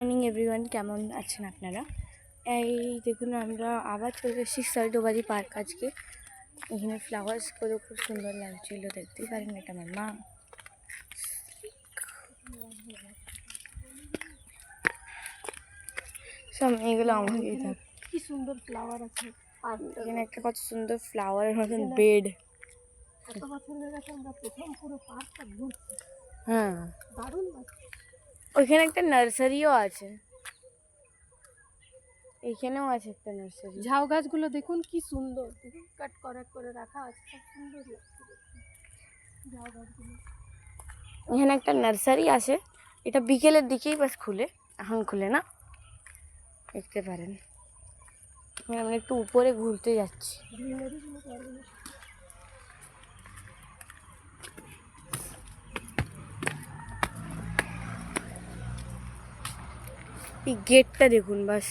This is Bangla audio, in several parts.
মর্নিং এভরিওয়ান, কেমন আছেন আপনারা? এই দেখুন, আমরা আবার চলে এসেছি সৈয়দবাড়ি পার্ক। আজকে এখানে ফ্লাওয়ার্সগুলো খুব সুন্দর লাগছিল, দেখতেই পারেন। এটা আমার মা। সব এগুলো আমাকে কি সুন্দর ফ্লাওয়ার আছে। এখানে একটা কত সুন্দর ফ্লাওয়ারের মতন বেড। এত বছর হয়ে গেছে আমরা প্রথম পুরো পার্কটা ঘুরছি। হ্যাঁ, দারুণ লাগছে। ওইখানে একটা নার্সারিও আছে। এইখানেও আছে একটা নার্সারি। ঝাউ গাছগুলো দেখুন কি সুন্দর, দেখুন কাট করে রাখা আছে, সব সুন্দর লাগছে ঝাউ গাছগুলো। এখানে একটা নার্সারি আছে, এটা বিকেলের দিকেই বাস খুলে, এখন খুলে না, দেখতে পারেন। আমরা একটু উপরে ঘুরতে যাচ্ছি। এই গেটটা দেখুন বাস।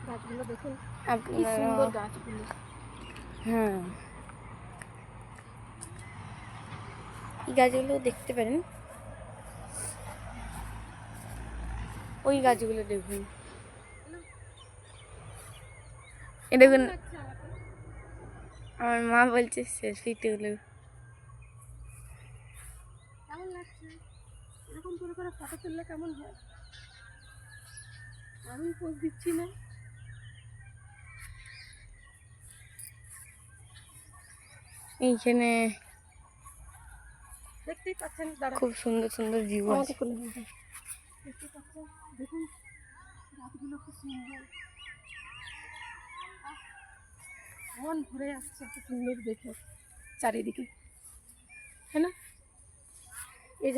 গাছগুলো দেখুন কি আপনারা সুন্দর গাছগুলো। হ্যাঁ, এই গাছগুলো দেখতে পারেন। ওই গাছগুলো দেখুন, এ দেখুন। আমার মা বলছে সেলফি তুলো। কেমন লাগছে? এরকম করে ফটো তুললে কেমন হয়? আমি পোজ দিচ্ছি না? এইখানে দেখতেই পাচ্ছেন, খুব সুন্দর সুন্দর ভিউ আছে। দেখতেই পাচ্ছেন, দেখুন গাছগুলো খুব সুন্দর। মন ভরে আসছে এত সুন্দর দেখে চারিদিকে, হ্যাঁ না?